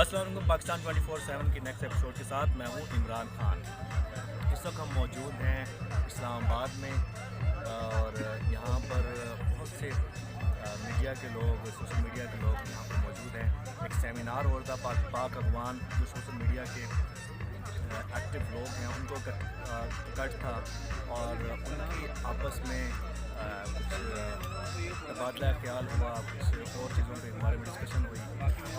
अस्सलाम वालेकुम। पाकिस्तान 24/7 की नेक्स्ट एपिसोड के साथ मैं हूं इमरान खान। इस वक्त हम मौजूद हैं इस्लामाबाद में और यहाँ पर बहुत से मीडिया के लोग, सोशल मीडिया के लोग यहाँ पर मौजूद हैं। एक सेमिनार हो रहा था पाक अफगान जो सोशल मीडिया के एक्टिव लोग हैं उनको कट था और उनकी आपस में कुछ तबादला ख्याल हुआ, कुछ और चीज़ों के बारे में डिस्कशन हुई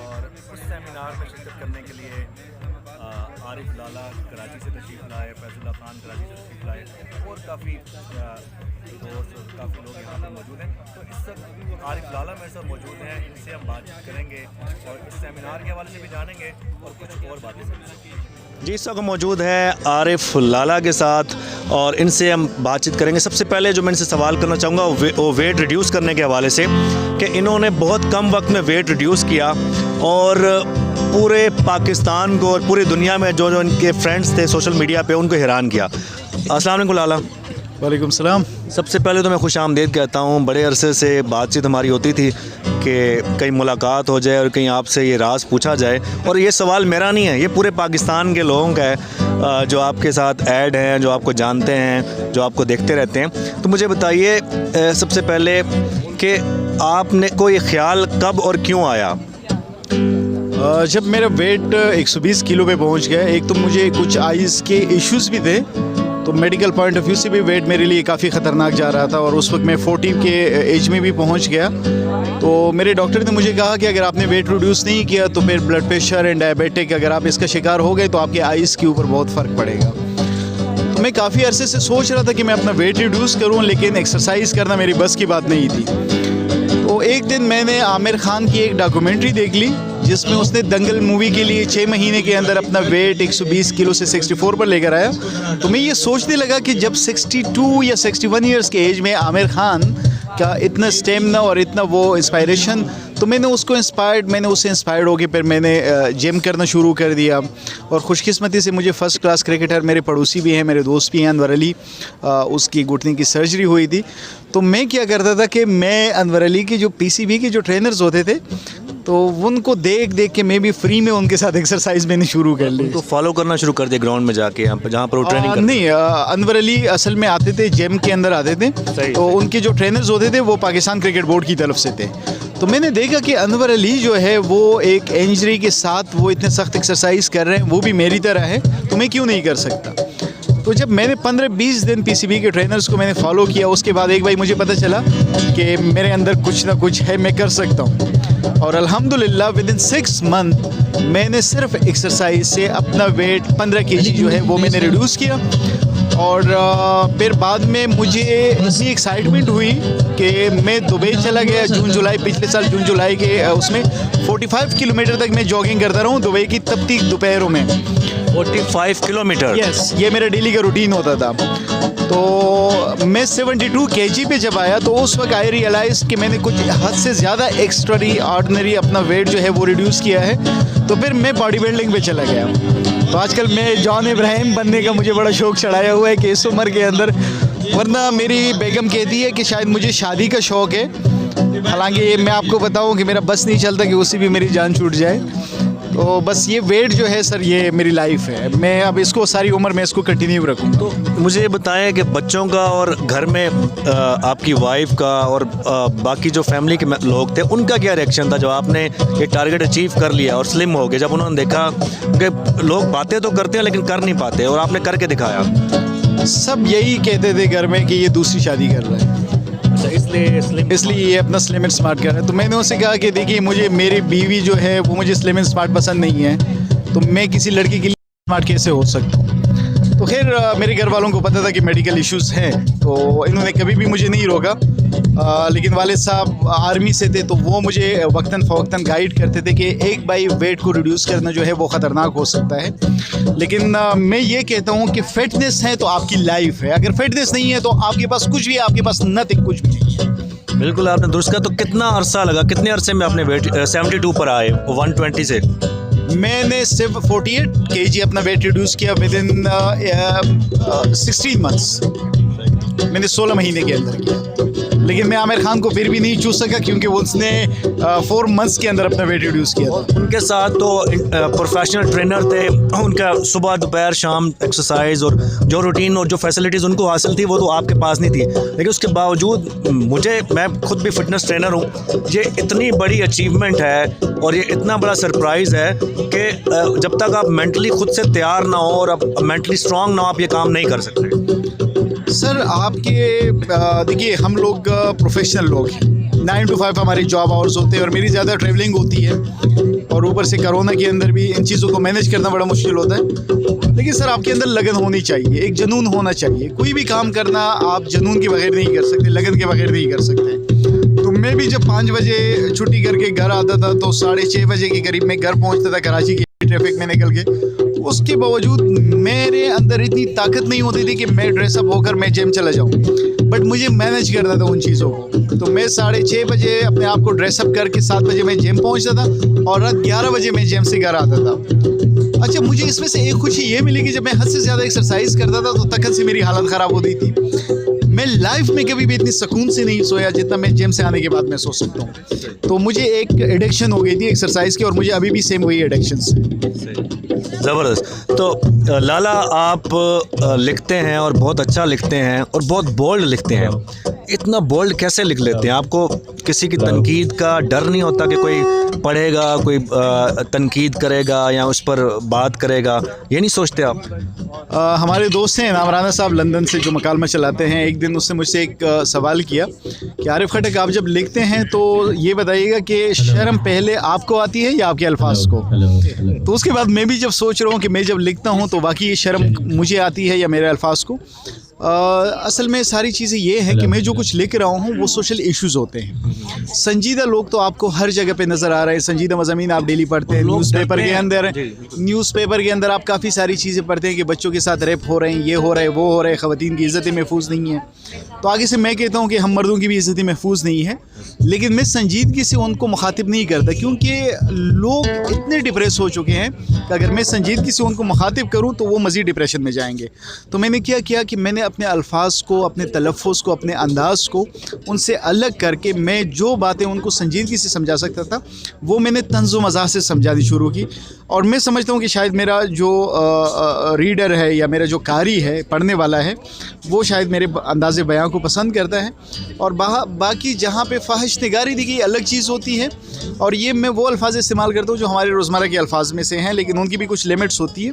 और उस सेमिनार में शिरकत करने के लिए आरिफ लाला कराची से तशरीफ़ लाए, फैज़ुल्लाह खान कराची से तशरीफ़ लाए और काफ़ी दोस्त और काफ़ी लोग यहाँ पर मौजूद हैं। तो इस सब आरिफ लाला मेरे साथ मौजूद हैं, इनसे हम बातचीत करेंगे और इस सेमिनार के हवाले से भी जानेंगे और कुछ और बातें करेंगे। जी, इस वक्त मौजूद हैं आरिफ लाला के साथ और इनसे हम बातचीत करेंगे। सबसे पहले जो मैं इनसे सवाल करना चाहूँगा वो वेट रिड्यूस करने के हवाले से कि इन्होंने बहुत कम वक्त में वेट रिड्यूस किया और पूरे पाकिस्तान को और पूरी दुनिया में जो इनके फ्रेंड्स थे सोशल मीडिया पे उनको हैरान किया। अस्सलाम वालेकुम लाला। वालेकुम सलाम। सबसे पहले तो मैं खुश आमदीद कहता हूँ। बड़े अरसे से बातचीत हमारी होती थी कि कहीं मुलाकात हो जाए और कहीं आपसे ये राज पूछा जाए, और ये सवाल मेरा नहीं है, ये पूरे पाकिस्तान के लोगों का है जो आपके साथ ऐड हैं, जो आपको जानते हैं, जो आपको देखते रहते हैं। तो मुझे बताइए सबसे पहले कि आपने कोई ख्याल कब और क्यों आया? जब मेरा वेट 120 किलो पे पहुंच गया, एक तो मुझे कुछ आइज़ के इश्यूज़ भी थे, तो मेडिकल पॉइंट ऑफ व्यू से भी वेट मेरे लिए काफ़ी ख़तरनाक जा रहा था और उस वक्त मैं 40 के एज में भी पहुंच गया। तो मेरे डॉक्टर ने मुझे कहा कि अगर आपने वेट रिड्यूस नहीं किया तो फिर ब्लड प्रेशर एंड डायबिटिक अगर आप इसका शिकार हो गए तो आपके आइज़ के ऊपर बहुत फ़र्क पड़ेगा। तो मैं काफ़ी अरसे से सोच रहा था कि मैं अपना वेट रिड्यूस करूँ, लेकिन एक्सरसाइज करना मेरी बस की बात नहीं थी। तो एक दिन मैंने आमिर खान की एक डॉक्यूमेंट्री देख ली जिसमें उसने दंगल मूवी के लिए 6 महीने के अंदर अपना वेट 120 किलो से 64 पर लेकर आया। तो मैं ये सोचने लगा कि जब 62 या 61 ईयर्स के एज में आमिर खान का इतना स्टेमिना और इतना वो इंस्पायरेशन, तो मैंने उससे इंस्पायर्ड होकर फिर मैंने जिम करना शुरू कर दिया। और ख़ुशकिस्मती से मुझे फ़र्स्ट क्लास क्रिकेटर मेरे पड़ोसी भी हैं, मेरे दोस्त भी हैं, अनवर अली, उसकी घुटने की सर्जरी हुई थी। तो मैं क्या करता था कि मैं अनवर अली के जो PCB के जो ट्रेनर्स होते थे तो उनको देख के मैं भी फ्री में उनके साथ एक्सरसाइज मैंने शुरू कर ली। तो फॉलो करना शुरू कर दिया ग्राउंड में जाके, यहाँ पर जहाँ पर वो ट्रेनिंग नहीं, अनवर अली असल में आते थे, जिम के अंदर आते थे। तो उनके जो ट्रेनर्स होते थे वो पाकिस्तान क्रिकेट बोर्ड की तरफ से थे। तो मैंने देखा कि अनवर अली जो है वो एक इंजरी के साथ वो इतने सख्त एक्सरसाइज कर रहे हैं, वो भी मेरी तरह है, तो मैं क्यों नहीं कर सकता। तो जब मैंने 15-20 दिन PCB के ट्रेनर्स को मैंने फॉलो किया, उसके बाद एक भाई मुझे पता चला कि मेरे अंदर कुछ ना कुछ है, मैं कर सकता हूँ। और अल्हम्दुलिल्लाह विदिन 6 मंथ मैंने सिर्फ एक्सरसाइज से अपना वेट 15 kg जो है वो मैंने रिड्यूस किया। और फिर बाद में मुझे इतनी एक्साइटमेंट हुई कि मैं दुबई चला गया पिछले साल जून जुलाई के उसमें 45 किलोमीटर तक मैं जॉगिंग करता रहा हूँ दुबई की तपती दोपहरों में। 45 किलोमीटर? यस, ये मेरा डेली का रूटीन होता था। तो मैं 72 kg पे जब आया तो उस वक्त आई रियलाइज़ कि मैंने कुछ हद से ज़्यादा एक्स्ट्री ऑर्डिनरी अपना वेट जो है वो रिड्यूस किया है। तो फिर मैं बॉडी बिल्डिंग पे चला गया। तो आजकल मैं जॉन इब्राहिम बनने का मुझे बड़ा शौक़ चढ़ाया हुआ है कि इस उम्र के अंदर, वरना मेरी बेगम कहती है कि शायद मुझे शादी का शौक़ है। हालांकि मैं आपको बताऊं कि मेरा बस नहीं चलता कि उससे भी मेरी जान छूट जाए। तो बस ये वेट जो है सर, ये मेरी लाइफ है, मैं अब इसको सारी उम्र में इसको कंटिन्यू रखूँ। तो मुझे ये बताएं कि बच्चों का और घर में आपकी वाइफ का और बाकी जो फैमिली के लोग थे उनका क्या रिएक्शन था जब आपने ये टारगेट अचीव कर लिया और स्लिम हो गए, जब उन्होंने देखा कि लोग बातें तो करते हैं लेकिन कर नहीं पाते और आपने करके दिखाया? सब यही कहते थे घर में कि ये दूसरी शादी कर रहा है, इसलिए ये अपना स्लिम एंड स्मार्ट कर रहा है। तो मैंने उनसे कहा कि देखिए मुझे मेरी बीवी जो है वो मुझे स्लिम एंड स्मार्ट पसंद नहीं है, तो मैं किसी लड़की के लिए स्मार्ट कैसे हो सकता हूँ। तो खैर मेरे घर वालों को पता था कि मेडिकल इश्यूज़ हैं, तो इन्होंने कभी भी मुझे नहीं रोका। लेकिन वालिद साहब आर्मी से थे तो वो मुझे वक्तन फ़वक्तन गाइड करते थे कि एक बाई वेट को रिड्यूस करना जो है वो ख़तरनाक हो सकता है। लेकिन मैं ये कहता हूँ कि फ़िटनेस है तो आपकी लाइफ है, अगर फिटनेस नहीं है तो आपके पास कुछ भी, आपके पास नथिंग, कुछ भी नहीं है। बिल्कुल, आपने दुरुस्त कहा। तो कितना अरसा लगा, कितने अरसे में आपने वेट 72 पर आए 120 से? मैंने सिर्फ 48 kg अपना वेट रिड्यूस किया विदिन 16 मंथ्स। मैंने 16 महीने के अंदर किया। लेकिन मैं आमिर खान को फिर भी नहीं चूज सका क्योंकि वो उसने 4 मंथ्स के अंदर अपना वेट रिड्यूस किया था। उनके साथ तो प्रोफेशनल ट्रेनर थे, उनका सुबह दोपहर शाम एक्सरसाइज और जो रूटीन और जो फैसिलिटीज़ उनको हासिल थी वो तो आपके पास नहीं थी। लेकिन उसके बावजूद मैं खुद भी फिटनेस ट्रेनर हूँ, ये इतनी बड़ी अचीवमेंट है और ये इतना बड़ा सरप्राइज़ है कि जब तक आप मेंटली खुद से तैयार ना हो और आप मेंटली स्ट्रांग ना हो, आप ये काम नहीं कर सकते। सर आपके देखिए, हम लोग प्रोफेशनल लोग हैं, 9 to 5 हमारी जॉब आवर्स होते हैं और मेरी ज़्यादा ट्रैवलिंग होती है और ऊपर से कोरोना के अंदर भी इन चीज़ों को मैनेज करना बड़ा मुश्किल होता है। लेकिन सर आपके अंदर लगन होनी चाहिए, एक जुनून होना चाहिए। कोई भी काम करना आप जुनून के बगैर नहीं कर सकते, लगन के बगैर नहीं कर सकते। तो मैं भी जब 5 बजे छुट्टी करके घर आता था तो 6:30 बजे के करीब मैं घर पहुंचता था कराची की ट्रैफिक में निकल के। उसके बावजूद मेरे अंदर इतनी ताकत नहीं होती थी कि मैं ड्रेसअप होकर मैं जिम चला जाऊं, बट मुझे मैनेज करना था उन चीज़ों को। तो मैं 6:30 बजे अपने आप को ड्रेसअप करके 7 बजे मैं जिम पहुंचता था और रात 11 बजे मैं जिम से घर आता था। अच्छा, मुझे इसमें से एक खुशी ये मिली कि जब मैं हद से ज़्यादा एक्सरसाइज करता था तो तखत से मेरी हालत ख़राब होती थी। मैं लाइफ में कभी भी इतनी सुकून से नहीं सोया जितना मैं जिम से आने के बाद मैं सो सकता हूँ। तो मुझे एक एडिक्शन हो गई थी एक्सरसाइज की और मुझे अभी भी सेम वही एडिक्शन है। ज़बरदस्त। तो लाला, आप लिखते हैं और बहुत अच्छा लिखते हैं और बहुत बोल्ड लिखते हैं। इतना बोल्ड कैसे लिख लेते हैं? आपको किसी की तनकीद का डर नहीं होता कि कोई पढ़ेगा, कोई तनकीद करेगा या उस पर बात करेगा? ये नहीं सोचते आप? हमारे दोस्त हैं नाम राना साहब लंदन से जो मकालमा चलाते हैं, एक दिन उसने मुझसे एक सवाल किया कि आरिफ खटक, आप जब लिखते हैं तो ये बताइएगा कि शर्म पहले आपको आती है या आपके अल्फाज को? तो उसके बाद मैं भी जब सोच रहा हूँ कि मैं जब लिखता हूँ तो वाकई ये शर्म मुझे आती है या मेरे अल्फाज को। असल में सारी चीज़ें ये हैं कि मैं जो कुछ लिख रहा हूँ वो सोशल इश्यूज़ होते हैं। संजीदा लोग तो आपको हर जगह पे नज़र आ रहे हैं, संजीदा मज़ामीन आप डेली पढ़ते हैं, न्यूज़पेपर के अंदर आप काफ़ी सारी चीज़ें पढ़ते हैं कि बच्चों के साथ रेप हो रहे हैं, ये हो रहा है, वो हो रहा है, ख़वातीन की इज़्ज़त महफूज नहीं है। तो आगे से मैं कहता हूँ कि हम मर्दों की भी इज़्ज़त महफूज नहीं है, लेकिन मैं संजीदगी से उनको मुखातिब नहीं करता क्योंकि लोग इतने डिप्रेस हो चुके हैं कि अगर मैं संजीदगी से उनको मुखातिब करूँ तो वो मज़ीद डिप्रेशन में जाएंगे। तो मैंने क्या किया कि मैंने अपने अल्फाज को, अपने तलफ़ुज़ को, अपने अंदाज़ को उनसे अलग करके मैं जो बातें उनको संजीदगी से समझा सकता था वो मैंने तंज़ो मज़ाह से समझानी शुरू की। और मैं समझता हूँ कि शायद मेरा जो रीडर है या मेरा जो कारी है, पढ़ने वाला है, वो शायद मेरे अंदाज़ बयां को पसंद करता है। और बाकी जहाँ पे फ़ाहिश निगारी दी गई अलग चीज़ होती है और ये मैं वो अल्फाज इस्तेमाल करता हूँ जो हमारे रोज़मर्रा के अल्फाज में से हैं, लेकिन उनकी भी कुछ लिमिट्स होती है।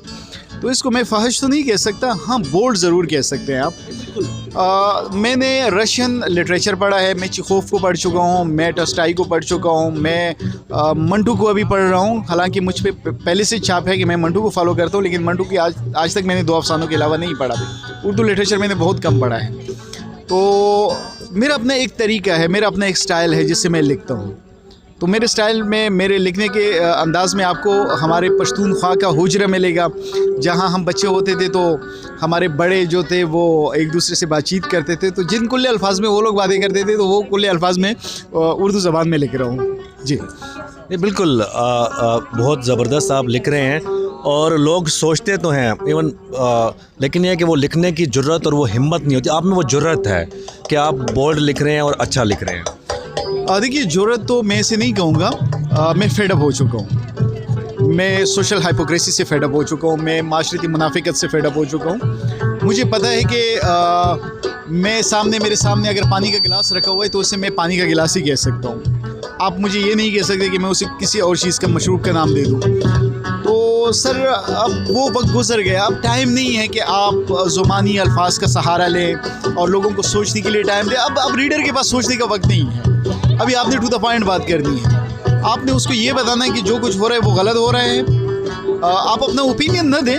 तो इसको मैं फ़ाहिश तो नहीं कह सकता, हाँ बोल्ड ज़रूर कह सकते हैं आप। मैंने रशियन लिटरेचर पढ़ा है, मैं चिखोव को पढ़ चुका हूँ, मैं टॉल्स्टॉय को पढ़ चुका हूँ, मैं मंटू को अभी पढ़ रहा हूँ। हालांकि मुझ पे पहले से छाप है कि मैं मंटू को फॉलो करता हूँ, लेकिन मंटू की आज तक मैंने 2 अफसानों के अलावा नहीं पढ़ा। उर्दू लिटरेचर मैंने बहुत कम पढ़ा है। तो मेरा अपना एक तरीका है, मेरा अपना एक स्टाइल है जिससे मैं लिखता हूँ। तो मेरे स्टाइल में, मेरे लिखने के अंदाज़ में आपको हमारे पश्तूनख्वा का हुजरा मिलेगा, जहाँ हम बच्चे होते थे तो हमारे बड़े जो थे वो एक दूसरे से बातचीत करते थे, तो जिन कुल्ले अल्फाज में वो लोग बातें करते थे तो वो कुल्ले अल्फाज में उर्दू ज़बान में लिख रहा हूँ। जी बिल्कुल, बहुत ज़बरदस्त आप लिख रहे हैं और लोग सोचते तो हैं इवन, लेकिन यह कि वो लिखने की जुर्रत और वो हिम्मत नहीं होती। आप में वो जुर्रत है कि आप बोल्ड लिख रहे हैं और अच्छा लिख रहे हैं। देखिए, ज़रूरत तो मैं इसे नहीं कहूँगा, मैं फेडअप हो चुका हूँ। मैं सोशल हाइपोक्रेसी से फेडअप हो चुका हूँ, मैं माशरती मुनाफिकत से फेडअप हो चुका हूँ। मुझे पता है कि मेरे सामने अगर पानी का गिलास रखा हुआ है तो उसे मैं पानी का गिलास ही कह सकता हूँ। आप मुझे ये नहीं कह सकते कि मैं उसे किसी और चीज़ का मशरूब का नाम दे दूँ। तो सर अब वो वक्त गुजर गया, अब टाइम नहीं है कि आप ज़ुबानी अल्फाज का सहारा लें और लोगों को सोचने के लिए टाइम दें। अब रीडर के पास सोचने का वक्त नहीं है। अभी आपने टू द पॉइंट बात करनी है, आपने उसको ये बताना है कि जो कुछ हो रहा है वो गलत हो रहा है। आप अपना ओपिनियन न दें,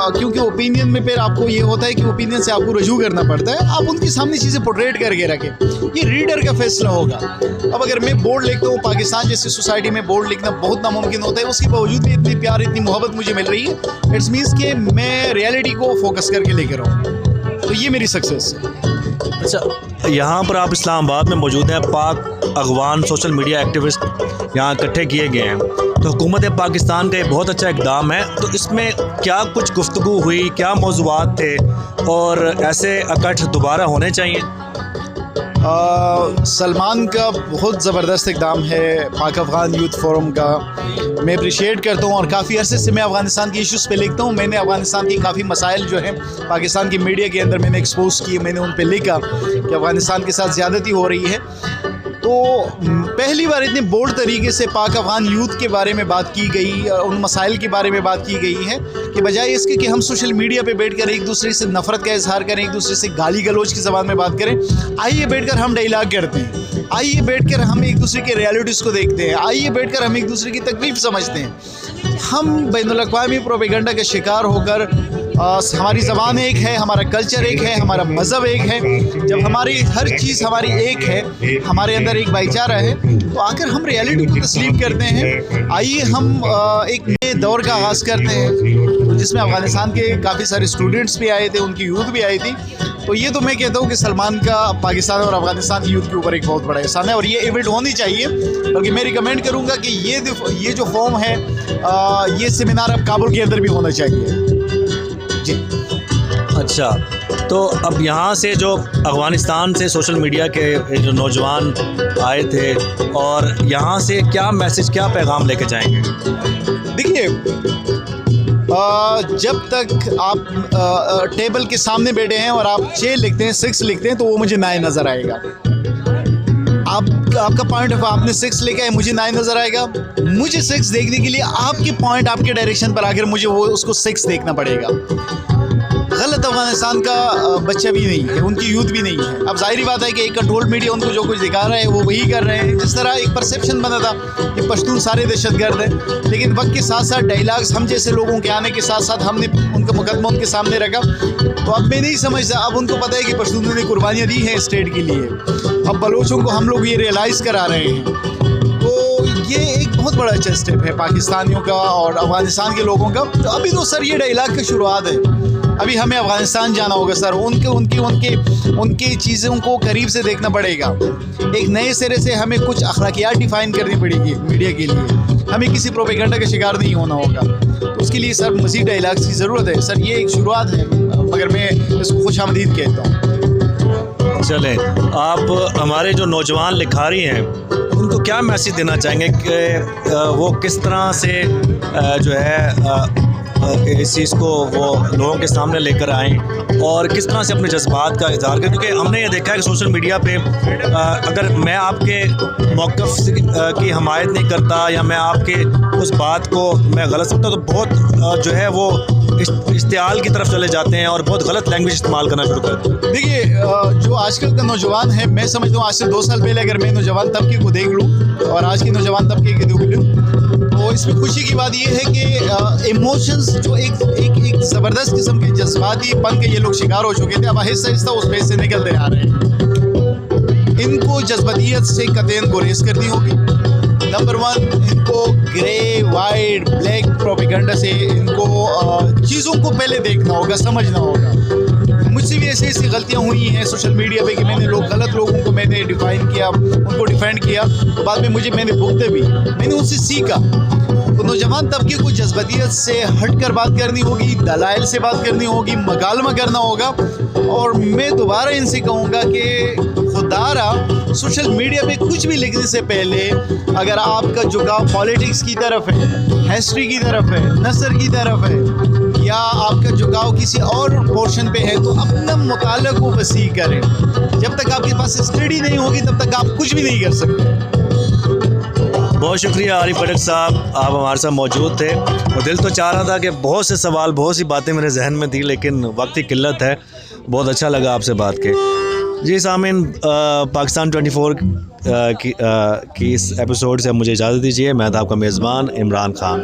क्योंकि ओपिनियन में फिर आपको ये होता है कि ओपिनियन से आपको रजू करना पड़ता है। आप उनके सामने चीज़ें पोर्ट्रेट करके रखें, ये रीडर का फैसला होगा। अब अगर मैं बोर्ड लिखता हूँ, पाकिस्तान जैसी सोसाइटी में बोर्ड लिखना बहुत नामुमकिन होता है, उसके बावजूद भी इतनी प्यार, इतनी मोहब्बत मुझे मिल रही है, इट्स मीन्स कि मैं रियलिटी को फोकस करके लेकर रहा हूँ। तो ये मेरी सक्सेस है। अच्छा, यहाँ पर आप इस्लामाबाद में मौजूद हैं, पाक अगवान सोशल मीडिया एक्टिविस्ट यहाँ इकट्ठे किए गए हैं, तो हुकूमत पाकिस्तान का ये बहुत अच्छा इक़दाम है। तो इसमें क्या कुछ गुफ्तगू हुई, क्या मौज़ूआत थे और ऐसे इकट्ठ दोबारा होने चाहिए? सलमान का बहुत ज़बरदस्त इक़दाम है पाक अफ़गान यूथ फोरम का, मैं अप्रिशिएट करता हूँ। और काफ़ी अरसे से मैं अफ़गानिस्तान के इश्यूज़ पे लिखता हूँ। मैंने अफ़गानिस्तान की काफ़ी मसाइल जो हैं पाकिस्तान की मीडिया के अंदर मैंने एक्सपोज किए, मैंने उन पे लिखा कि अफ़गानिस्तान के साथ ज़्यादती हो रही है। तो पहली बार इतने बोल्ड तरीके से पाक अफ़गान यूथ के बारे में बात की गई, उन मसाइल के बारे में बात की गई है कि बजाय इसके कि हम सोशल मीडिया पे बैठकर एक दूसरे से नफ़रत का इजहार करें, एक दूसरे से गाली गलौज की ज़बान में बात करें, आइए बैठकर हम डायलॉग करते हैं, आइए बैठकर हम एक दूसरे के रियलिटीज़ को देखते हैं, आइए बैठकर हम एक दूसरे की तकलीफ़ समझते हैं। हम बैनुल-अक़वामी प्रोपेगेंडा के शिकार होकर हमारी ज़बान एक है, हमारा कल्चर एक है, हमारा मज़हब एक है, जब हमारी हर चीज़ हमारी एक है, हमारे अंदर एक भाईचारा है, तो आकर हम रियलिटी को तस्लीम करते हैं। आइए हम एक नए दौर का आगाज़ करते हैं जिसमें अफ़गानिस्तान के काफ़ी सारे स्टूडेंट्स भी आए थे, उनकी यूथ भी आई थी। तो ये तो मैं कहता हूँ कि सलमान का पाकिस्तान और अफ़गानिस्तान की यूथ के ऊपर एक बहुत बड़ा एहसान है और ये इवेंट होनी चाहिए। बल्कि मैं रिकमेंड करूँगा कि ये जो फॉर्म है, ये सेमिनार अब काबुल के अंदर भी होना चाहिए जी। अच्छा, तो अब यहाँ से जो अफ़गानिस्तान से सोशल मीडिया के जो नौजवान आए थे और यहाँ से क्या मैसेज, क्या पैगाम लेके जाएंगे? देखिए, जब तक आप टेबल के सामने बैठे हैं और आप 6 लिखते हैं, 6 लिखते हैं, तो वो मुझे 9 नज़र आएगा। आपका पॉइंट ऑफ आपने 6 लिखा है, मुझे 9 नज़र आएगा। मुझे 6 देखने के लिए आपके पॉइंट, आपके डायरेक्शन पर आकर मुझे वो उसको 6 देखना पड़ेगा। गलत अफ़गानिस्तान का बच्चा भी नहीं है, उनकी यूथ भी नहीं है। अब ज़ाहिर बात है कि एक कंट्रोल्ड मीडिया उनको जो कुछ दिखा रहा है वो वही कर रहे हैं। जिस तरह एक परसेप्शन बना था कि पश्तून सारे दहशतगर्द हैं, लेकिन वक्त के साथ साथ डायलॉग्स हम जैसे लोगों के आने के साथ साथ हमने उनका मुकदमा उनके सामने रखा। तो अब मैं नहीं समझता, अब उनको पता है कि पश्तूनों ने कुर्बानियाँ दी हैं स्टेट के लिए। अब बलोचों को हम लोग ये रियलाइज़ करा रहे हैं। तो ये एक बहुत बड़ा अच्छा स्टेप है पाकिस्तानियों का और अफ़गानिस्तान के लोगों का। तो अभी तो सर ये डायलॉग की शुरुआत है, अभी हमें अफ़गानिस्तान जाना होगा सर। उनकी चीज़ों को करीब से देखना पड़ेगा। एक नए सिरे से हमें कुछ अखलाकियात डिफ़ाइन करनी पड़ेगी मीडिया के लिए। हमें किसी प्रोपेगेंडा का शिकार नहीं होना होगा। तो उसके लिए सर मज़ीद डायलॉग्स की ज़रूरत है। सर ये एक शुरुआत है, मगर मैं इसको खुशामदीद कहता हूँ। चलें, आप हमारे जो नौजवान लिखारी हैं उनको क्या मैसेज देना चाहेंगे कि वो किस तरह से जो है इस चीज़ को वो लोगों के सामने लेकर आएँ और किस तरह से अपने जज्बात का इज़हार करें? क्योंकि हमने ये देखा है कि सोशल मीडिया पे अगर मैं आपके मौक़िफ़ की हमायत नहीं करता या मैं आपके उस बात को मैं गलत समझता तो बहुत जो है वो इश्तियाल की तरफ चले जाते हैं और बहुत गलत लैंग्वेज इस्तेमाल करना शुरू करते हैं। देखिए, जो आजकल का नौजवान है, मैं समझता हूँ आज से 2 साल पहले अगर मैं नौजवान तबके को देख लूँ और आज के नौजवान तबके को देख लूँ, तो इसमें खुशी की बात यह है कि इमोशंस जो एक ज़बरदस्त किस्म के जज्बाती पन के ये लोग शिकार हो चुके थे, अब आहिस्ता आहिस्ता उस फेज से निकलते आ रहे हैं। इनको जज्बातियत से कतईन गुरेज करनी होगी। नंबर 1, इनको ग्रे, वाइट, ब्लैक प्रोपेगेंडा से इनको चीज़ों को पहले देखना होगा, समझना होगा। मुझसे भी ऐसी गलतियाँ हुई हैं सोशल मीडिया पे कि मैंने गलत लोगों को मैंने डिफ़ाइन किया, उनको डिफेंड किया, तो बाद में मैंने भुगते भी, मैंने उनसे सीखा। तो नौजवान तबके को जज्बातियत से हट कर बात करनी होगी, दलाइल से बात करनी होगी, मकालमा करना होगा। और मैं दोबारा इनसे कहूँगा कि खुदारा सोशल मीडिया पे कुछ भी लिखने से पहले अगर आपका झुकाव पॉलिटिक्स की तरफ है, हिस्ट्री की तरफ है, नसर की तरफ है या आपका झुकाव किसी और पोर्शन पे है, तो अपना मुताला को वसी करें। जब तक आपके पास स्टडी नहीं होगी तब तक आप कुछ भी नहीं कर सकते। बहुत शुक्रिया आरिफ भट्ट साहब, आप हमारे साथ मौजूद थे और दिल तो चाह रहा था कि बहुत से सवाल, बहुत सी बातें मेरे जहन में थी, लेकिन वक्त की किल्लत है। बहुत अच्छा लगा आपसे बात के। जी सामीन, पाकिस्तान 24 की इस एपिसोड से मुझे इजाज़त दीजिए। मैं था आपका मेज़बान इमरान खान।